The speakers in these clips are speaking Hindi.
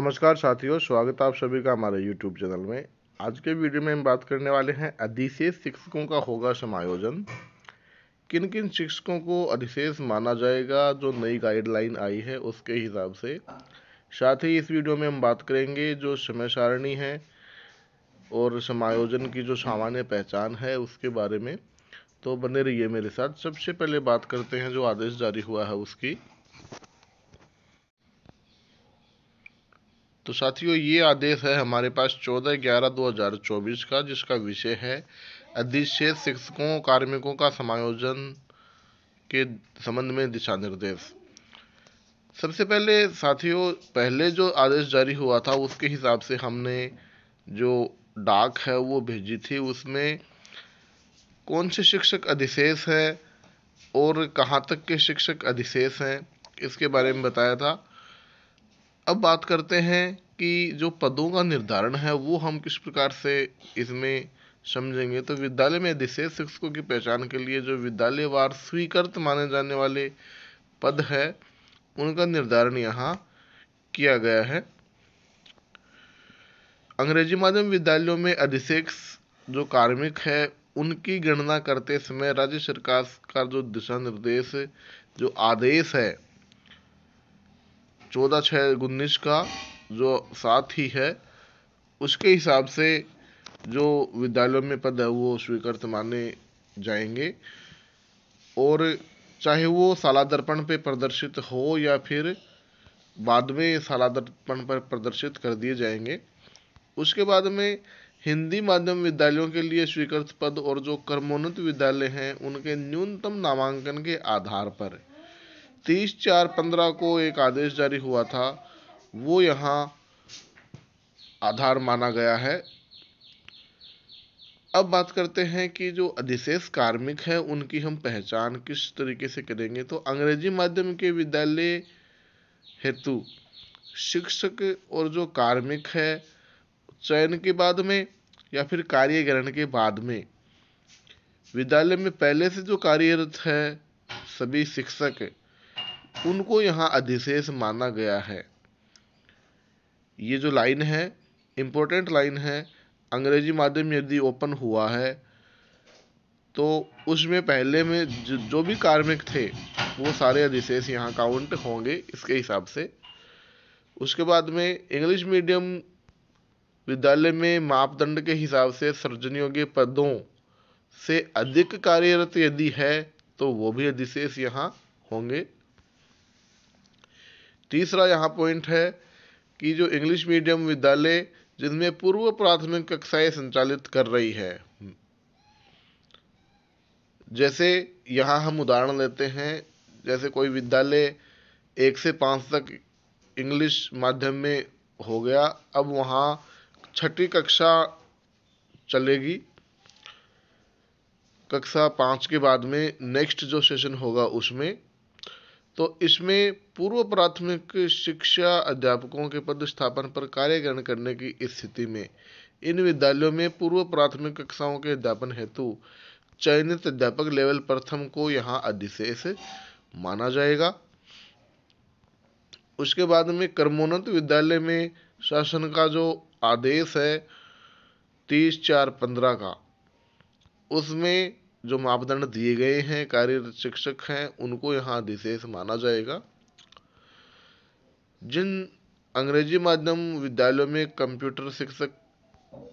नमस्कार साथियों, स्वागत है आप सभी का हमारे YouTube चैनल में। आज के वीडियो में हम बात करने वाले हैं अधिशेष शिक्षकों का होगा समायोजन। किन किन शिक्षकों को अधिशेष माना जाएगा जो नई गाइडलाइन आई है उसके हिसाब से। साथ ही इस वीडियो में हम बात करेंगे जो समय सारणी है और समायोजन की जो सामान्य पहचान है उसके बारे में। तो बने रहिए मेरे साथ। सबसे पहले बात करते हैं जो आदेश जारी हुआ है उसकी। तो साथियों, ये आदेश है हमारे पास 14/11/2024 का, जिसका विषय है अधिशेष शिक्षकों कार्मिकों का समायोजन के संबंध में दिशा निर्देश। सबसे पहले साथियों, पहले जो आदेश जारी हुआ था उसके हिसाब से हमने जो डाक है वो भेजी थी। उसमें कौन से शिक्षक अधिशेष है और कहाँ तक के शिक्षक अधिशेष हैं इसके बारे में बताया था। अब बात करते हैं कि जो पदों का निर्धारण है वो हम किस प्रकार से इसमें समझेंगे। तो विद्यालय में अधिशेष शिक्षकों की पहचान के लिए जो विद्यालयवार स्वीकृत माने जाने वाले पद है उनका निर्धारण यहाँ किया गया है। अंग्रेजी माध्यम विद्यालयों में अधिशेष जो कार्मिक है उनकी गणना करते समय राज्य सरकार का जो दिशा निर्देश जो आदेश है 14/6/19 का जो साथ ही है उसके हिसाब से जो विद्यालयों में पद है वो स्वीकृत माने जाएंगे। और चाहे वो साला दर्पण पे प्रदर्शित हो या फिर बाद में साला दर्पण पर प्रदर्शित कर दिए जाएंगे। उसके बाद में हिंदी माध्यम विद्यालयों के लिए स्वीकृत पद और जो कर्मोन्नत विद्यालय हैं उनके न्यूनतम नामांकन के आधार पर 30/4/15 को एक आदेश जारी हुआ था, वो यहाँ आधार माना गया है। अब बात करते हैं कि जो अधिशेष कार्मिक है उनकी हम पहचान किस तरीके से करेंगे। तो अंग्रेजी माध्यम के विद्यालय हेतु शिक्षक और जो कार्मिक है चयन के बाद में या फिर कार्य ग्रहण के बाद में विद्यालय में पहले से जो कार्यरत है सभी शिक्षक उनको यहाँ अधिशेष माना गया है। ये जो लाइन है इम्पोर्टेंट लाइन है। अंग्रेजी माध्यम यदि ओपन हुआ है तो उसमें पहले में जो भी कार्मिक थे वो सारे अधिशेष यहाँ काउंट होंगे इसके हिसाब से। उसके बाद में इंग्लिश मीडियम विद्यालय में मापदंड के हिसाब से सृजन योग्य पदों से अधिक कार्यरत यदि है तो वो भी अधिशेष यहाँ होंगे। तीसरा यहाँ पॉइंट है कि जो इंग्लिश मीडियम विद्यालय जिनमें पूर्व प्राथमिक कक्षाएं संचालित कर रही है, जैसे यहाँ हम उदाहरण लेते हैं, जैसे कोई विद्यालय 1 से 5 तक इंग्लिश माध्यम में हो गया, अब वहाँ 6ठी कक्षा चलेगी। कक्षा 5 के बाद में नेक्स्ट जो सेशन होगा उसमें, तो इसमें पूर्व प्राथमिक शिक्षा अध्यापकों के पद स्थापन पर कार्य ग्रहण करने की स्थिति में इन विद्यालयों में पूर्व प्राथमिक कक्षाओं के अध्यापन हेतु चयनित अध्यापक लेवल प्रथम को यहाँ अधिशेष माना जाएगा। उसके बाद में कर्मोन्नत विद्यालय में शासन का जो आदेश है 30/4/15 का, उसमें जो मापदंड दिए गए हैं कार्यरत शिक्षक हैं उनको यहाँ अधिशेष माना जाएगा। जिन अंग्रेजी माध्यम विद्यालयों में कंप्यूटर शिक्षक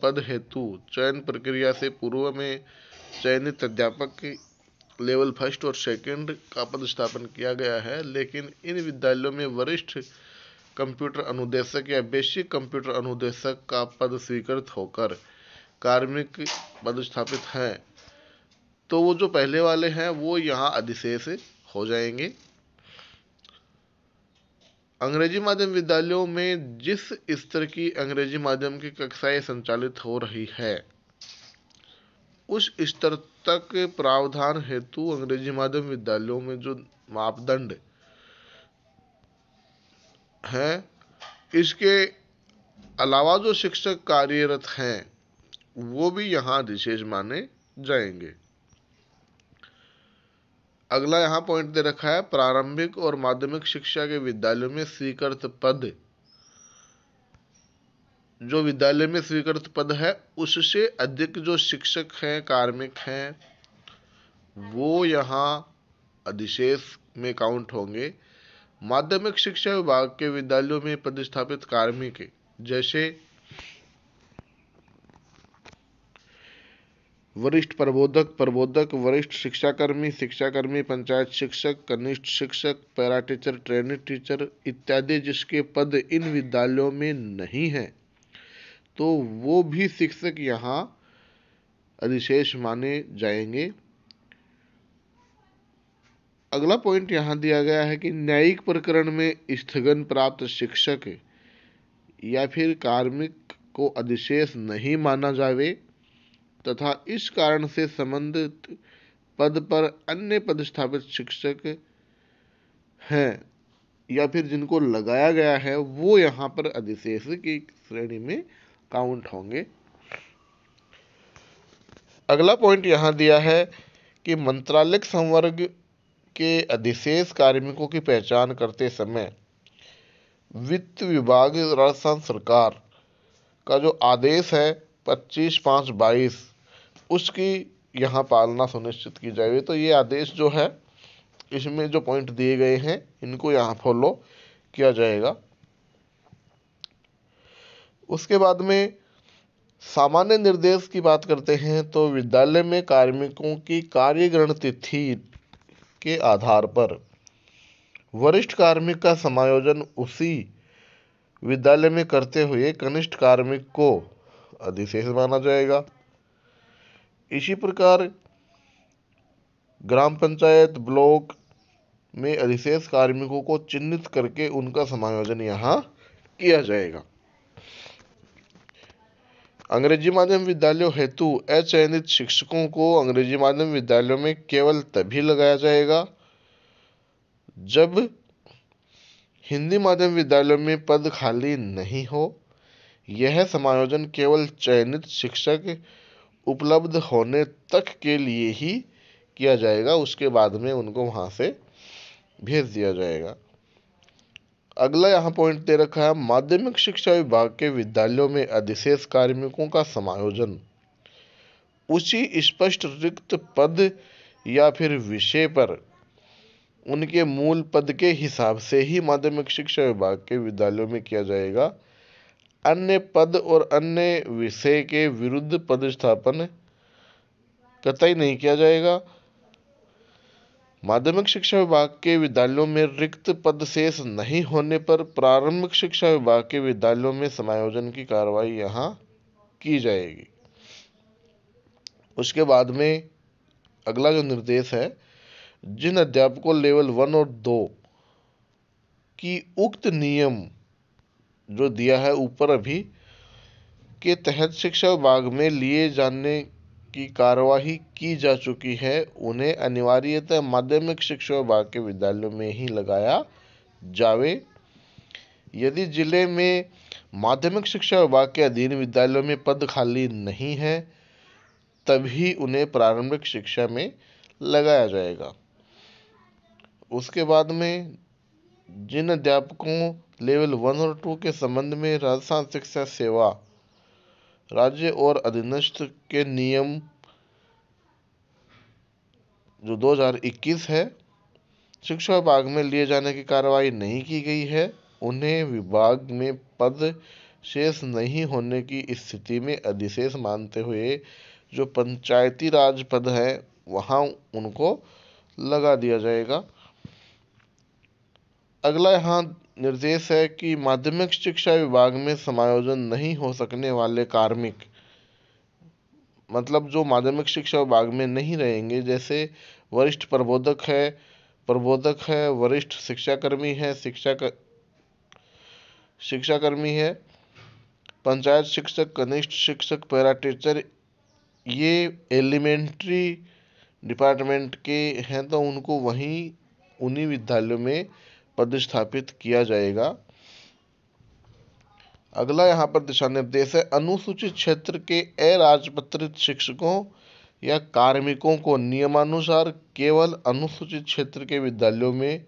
पद हेतु चयन प्रक्रिया से पूर्व में चयनित अध्यापक की लेवल 1 और 2 का पद स्थापन किया गया है, लेकिन इन विद्यालयों में वरिष्ठ कंप्यूटर अनुदेशक या बेसिक कंप्यूटर अनुदेशक का पद स्वीकृत होकर कार्मिक पद स्थापित हैं, तो वो जो पहले वाले हैं वो यहाँ अधिशेष हो जाएंगे। अंग्रेजी माध्यम विद्यालयों में जिस स्तर की अंग्रेजी माध्यम की कक्षाएं संचालित हो रही है उस स्तर तक प्रावधान हेतु अंग्रेजी माध्यम विद्यालयों में जो मापदंड है, इसके अलावा जो शिक्षक कार्यरत हैं वो भी यहाँ अधिशेष माने जाएंगे। अगला यहाँ पॉइंट दे रखा है प्रारंभिक और माध्यमिक शिक्षा के विद्यालयों में स्वीकृत पद जो विद्यालय में स्वीकृत पद है उससे अधिक जो शिक्षक हैं, कार्मिक हैं, वो यहाँ अधिशेष में काउंट होंगे। माध्यमिक शिक्षा विभाग के विद्यालयों में पदस्थापित कार्मिक जैसे वरिष्ठ प्रबोधक, प्रबोधक, वरिष्ठ शिक्षाकर्मी, शिक्षाकर्मी, पंचायत शिक्षक, कनिष्ठ शिक्षक, पैरा टीचर, ट्रेनी टीचर इत्यादि जिसके पद इन विद्यालयों में नहीं हैं, तो वो भी शिक्षक यहाँ अधिशेष माने जाएंगे। अगला पॉइंट यहाँ दिया गया है कि न्यायिक प्रकरण में स्थगन प्राप्त शिक्षक या फिर कार्मिक को अधिशेष नहीं माना जावे तथा इस कारण से संबंधित पद पर अन्य पदस्थापित शिक्षक हैं या फिर जिनको लगाया गया है वो यहाँ पर अधिशेष की श्रेणी में काउंट होंगे। अगला पॉइंट यहाँ दिया है कि मंत्रालयिक संवर्ग के अधिशेष कार्मिकों की पहचान करते समय वित्त विभाग राजस्थान सरकार का जो आदेश है 25/5/22 उसकी यहाँ पालना सुनिश्चित की जाएगी। तो ये आदेश जो है इसमें जो पॉइंट दिए गए हैं इनको यहाँ फॉलो किया जाएगा। उसके बाद में सामान्य निर्देश की बात करते हैं तो विद्यालय में कार्मिकों की कार्यग्रहण तिथि के आधार पर वरिष्ठ कार्मिक का समायोजन उसी विद्यालय में करते हुए कनिष्ठ कार्मिक को अधिशेष माना जाएगा। इसी प्रकार ग्राम पंचायत ब्लॉक में अधिशेष कार्मिकों को चिन्हित करके उनका समायोजन यहाँ किया जाएगा। अंग्रेजी माध्यम विद्यालयों हेतु अचयनित शिक्षकों को अंग्रेजी माध्यम विद्यालयों में केवल तभी लगाया जाएगा जब हिंदी माध्यम विद्यालयों में पद खाली नहीं हो। यह समायोजन केवल चयनित शिक्षक उपलब्ध होने तक के लिए ही किया जाएगा, उसके बाद में उनको वहां से भेज दिया जाएगा। अगला यहाँ पॉइंट दे रखा है माध्यमिक शिक्षा विभाग के विद्यालयों में अधिशेष कार्मिकों का समायोजन उसी स्पष्ट रिक्त पद या फिर विषय पर उनके मूल पद के हिसाब से ही माध्यमिक शिक्षा विभाग के विद्यालयों में किया जाएगा। अन्य पद और अन्य विषय के विरुद्ध पदस्थापन कतई नहीं किया जाएगा। माध्यमिक शिक्षा विभाग के विद्यालयों में रिक्त पद शेष नहीं होने पर प्रारंभिक शिक्षा विभाग के विद्यालयों में समायोजन की कार्रवाई यहाँ की जाएगी। उसके बाद में अगला जो निर्देश है जिन अध्यापकों लेवल 1 और 2 की उक्त नियम जो दिया है ऊपर अभी के तहत शिक्षा विभाग में लिए जाने की कार्यवाही की जा चुकी है उन्हें अनिवार्यतः माध्यमिक शिक्षा विभाग के विद्यालयों में ही लगाया जावे। यदि जिले में माध्यमिक शिक्षा विभाग के अधीन विद्यालयों में पद खाली नहीं है तभी उन्हें प्रारंभिक शिक्षा में लगाया जाएगा। उसके बाद में जिन अध्यापकों लेवल 1 और 2 के संबंध में राजस्थान शिक्षा सेवा राज्य और अधीनस्थ के नियम जो 2021 है शिक्षा विभाग में लिए जाने की कार्रवाई नहीं की गई है उन्हें विभाग में पद शेष नहीं होने की स्थिति में अधिशेष मानते हुए जो पंचायती राज पद है वहां उनको लगा दिया जाएगा। अगला यहाँ निर्देश है कि माध्यमिक शिक्षा विभाग में समायोजन नहीं हो सकने वाले कार्मिक मतलब जो माध्यमिक शिक्षा विभाग में नहीं रहेंगे जैसे वरिष्ठ प्रबोधक है, वरिष्ठ शिक्षाकर्मी है, शिक्षाकर्मी है, पंचायत शिक्षक, कनिष्ठ शिक्षक, पैरा टीचर ये एलिमेंट्री डिपार्टमेंट के हैं तो उनको वहीं उन्हीं विद्यालयों में पदस्थापित किया जाएगा। अगला यहाँ पर दिशा निर्देश है अनुसूचित क्षेत्र के अराजपत्रित शिक्षकों या कार्मिकों को नियमानुसार केवल अनुसूचित क्षेत्र के विद्यालयों में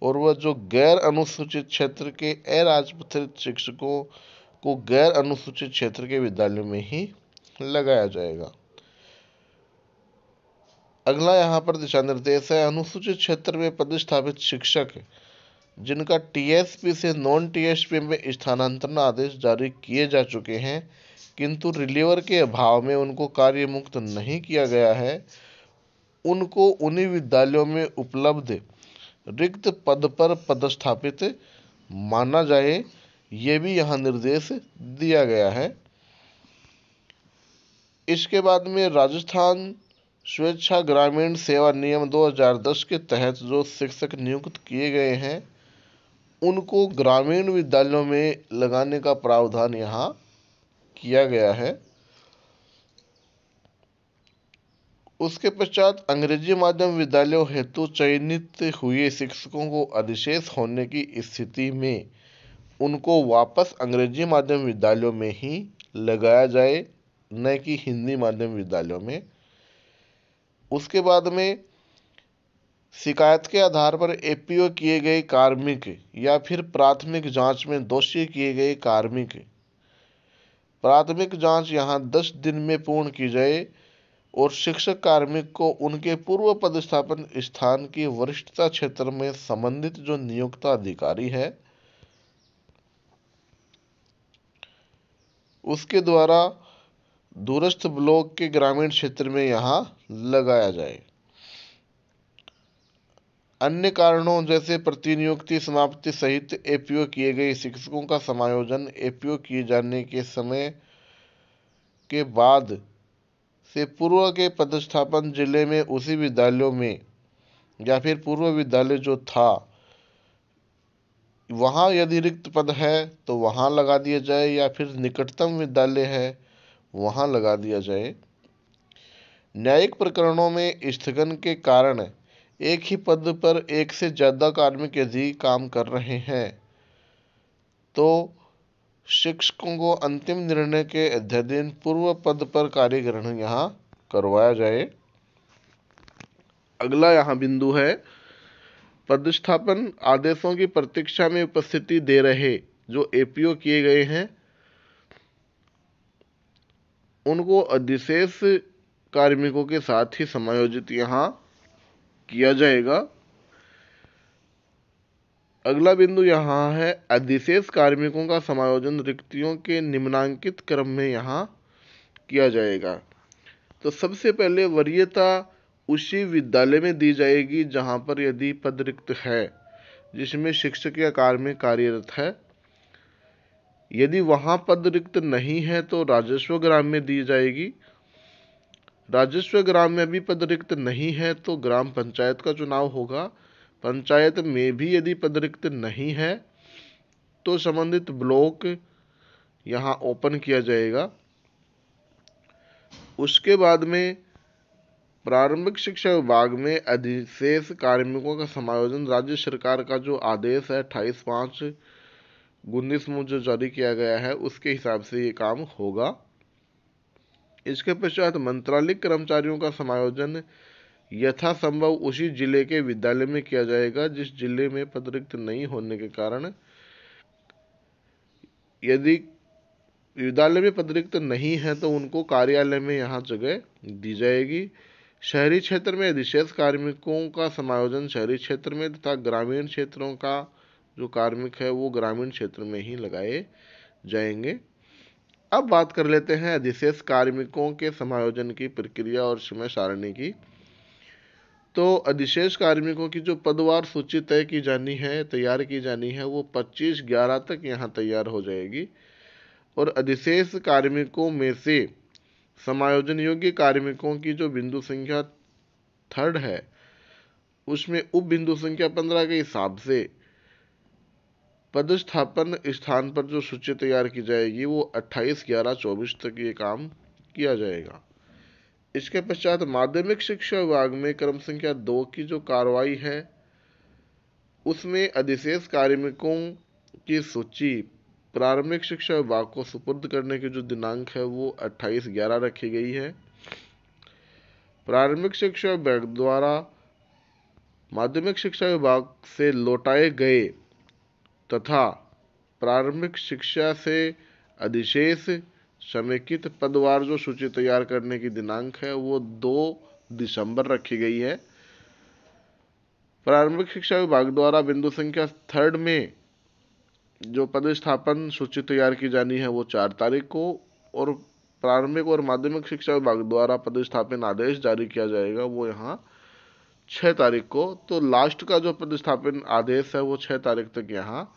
और वह जो गैर अनुसूचित क्षेत्र के अराजपत्रित शिक्षकों को गैर अनुसूचित क्षेत्र के विद्यालयों में ही लगाया जाएगा। अगला यहाँ पर दिशा निर्देश है, अनुसूचित क्षेत्र में पदस्थापित शिक्षक जिनका टीएसपी से नॉन टीएसपी में स्थानांतरण आदेश जारी किए जा चुके हैं किंतु रिलीवर के अभाव में उनको कार्य मुक्त नहीं किया गया है, उनको उन्हीं विद्यालयों में उपलब्ध रिक्त पद पर पदस्थापित माना जाए, ये भी यहाँ निर्देश दिया गया है। इसके बाद में राजस्थान स्वेच्छा ग्रामीण सेवा नियम 2010 के तहत जो शिक्षक नियुक्त किए गए हैं उनको ग्रामीण विद्यालयों में लगाने का प्रावधान यहाँ किया गया है। उसके पश्चात अंग्रेजी माध्यम विद्यालयों हेतु चयनित हुए शिक्षकों को अधिशेष होने की स्थिति में उनको वापस अंग्रेजी माध्यम विद्यालयों में ही लगाया जाए, न कि हिंदी माध्यम विद्यालयों में। उसके बाद में शिकायत के आधार पर एपीओ किए गए कार्मिक या फिर प्राथमिक जांच में दोषी किए गए कार्मिक, प्राथमिक जांच यहाँ 10 दिन में पूर्ण की जाए और शिक्षक कार्मिक को उनके पूर्व पदस्थापन स्थान की वरिष्ठता क्षेत्र में संबंधित जो नियोक्ता अधिकारी है उसके द्वारा दूरस्थ ब्लॉक के ग्रामीण क्षेत्र में यहाँ लगाया जाए। अन्य कारणों जैसे प्रतिनियुक्ति समाप्ति सहित एपीओ किए गए शिक्षकों का समायोजन एपीओ किए जाने के समय के बाद से पूर्व के पदस्थापन जिले में उसी विद्यालयों में या फिर पूर्व विद्यालय जो था वहाँ यदि रिक्त पद है तो वहाँ लगा दिया जाए या फिर निकटतम विद्यालय है वहाँ लगा दिया जाए। न्यायिक प्रकरणों में स्थगन के कारण एक ही पद पर एक से ज़्यादा कार्मिक यदि काम कर रहे हैं तो शिक्षकों को अंतिम निर्णय के अध्ययन पूर्व पद पर कार्य ग्रहण यहाँ करवाया जाए। अगला यहाँ बिंदु है, पदस्थापन आदेशों की प्रतीक्षा में उपस्थिति दे रहे जो एपीओ किए गए हैं उनको अधिशेष कार्मिकों के साथ ही समायोजित यहाँ किया जाएगा। अगला बिंदु यहाँ है, अधिशेष कार्मिकों का समायोजन रिक्तियों के निम्नांकित क्रम में यहाँ किया जाएगा। तो सबसे पहले वरीयता उसी विद्यालय में दी जाएगी जहाँ पर यदि पद रिक्त है जिसमें शिक्षक या कार्मिक कार्यरत है। यदि वहाँ पद रिक्त नहीं है तो राजस्व ग्राम में दी जाएगी। राजस्व ग्राम में भी पद रिक्त नहीं है तो ग्राम पंचायत का चुनाव होगा। पंचायत में भी यदि पद रिक्त नहीं है तो संबंधित ब्लॉक यहाँ ओपन किया जाएगा। उसके बाद में प्रारंभिक शिक्षा विभाग में अधिशेष कार्मिकों का समायोजन राज्य सरकार का जो आदेश है 28/5/19 में जो जारी किया गया है उसके हिसाब से ये काम होगा। इसके पश्चात मंत्रालय कर्मचारियों का समायोजन यथासंभव उसी जिले के विद्यालय में किया जाएगा जिस जिले में पद रिक्त नहीं होने के कारण यदि विद्यालय में पद रिक्त नहीं है तो उनको कार्यालय में यहाँ जगह दी जाएगी। शहरी क्षेत्र में अधिशेष कार्मिकों का समायोजन शहरी क्षेत्र में तथा ग्रामीण क्षेत्रों का जो कार्मिक है वो ग्रामीण क्षेत्र में ही लगाए जाएंगे। अब बात कर लेते हैं अधिशेष कार्मिकों के समायोजन की प्रक्रिया और समय सारणी की। तो अधिशेष कार्मिकों की जो पदवार सूची तय की जानी है तैयार की जानी है वो 25/11 तक यहाँ तैयार हो जाएगी और अधिशेष कार्मिकों में से समायोजन योग्य कार्मिकों की जो बिंदु संख्या 3 है उसमें उप बिंदु संख्या 15 के हिसाब से पदस्थापन स्थान पर जो सूची तैयार की जाएगी वो 28/11/24 तक ये काम किया जाएगा। इसके पश्चात माध्यमिक शिक्षा विभाग में क्रम संख्या 2 की जो कार्रवाई है उसमें अधिशेष कार्मिकों की सूची प्रारंभिक शिक्षा विभाग को सुपुर्द करने की जो दिनांक है वो 28/11 रखी गई है। प्रारंभिक शिक्षा विभाग द्वारा माध्यमिक शिक्षा विभाग से लौटाए गए तथा प्रारंभिक शिक्षा से अधिशेष समेकित पदवार जो सूची तैयार करने की दिनांक है वो 2 दिसंबर रखी गई है। प्रारंभिक शिक्षा विभाग द्वारा बिंदु संख्या 3 में जो पदस्थापन सूची तैयार की जानी है वो 4 तारीख को, और प्रारंभिक और माध्यमिक शिक्षा विभाग द्वारा पदस्थापन आदेश जारी किया जाएगा वो यहाँ 6 तारीख को। तो लास्ट का जो पदस्थापन आदेश है वो 6 तारीख तक यहाँ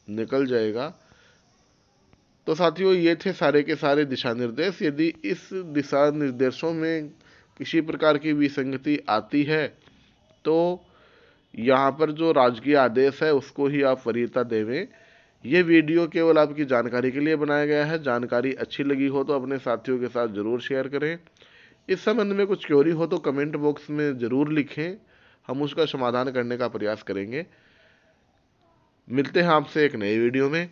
निकल जाएगा। तो साथियों, ये थे सारे के सारे दिशा निर्देश। यदि इस दिशा निर्देशों में किसी प्रकार की विसंगति आती है तो यहाँ पर जो राजकीय आदेश है उसको ही आप वरीयता देवें। ये वीडियो केवल आपकी जानकारी के लिए बनाया गया है। जानकारी अच्छी लगी हो तो अपने साथियों के साथ ज़रूर शेयर करें। इस संबंध में कुछ क्वेरी हो तो कमेंट बॉक्स में ज़रूर लिखें, हम उसका समाधान करने का प्रयास करेंगे। मिलते हैं आपसे एक नए वीडियो में।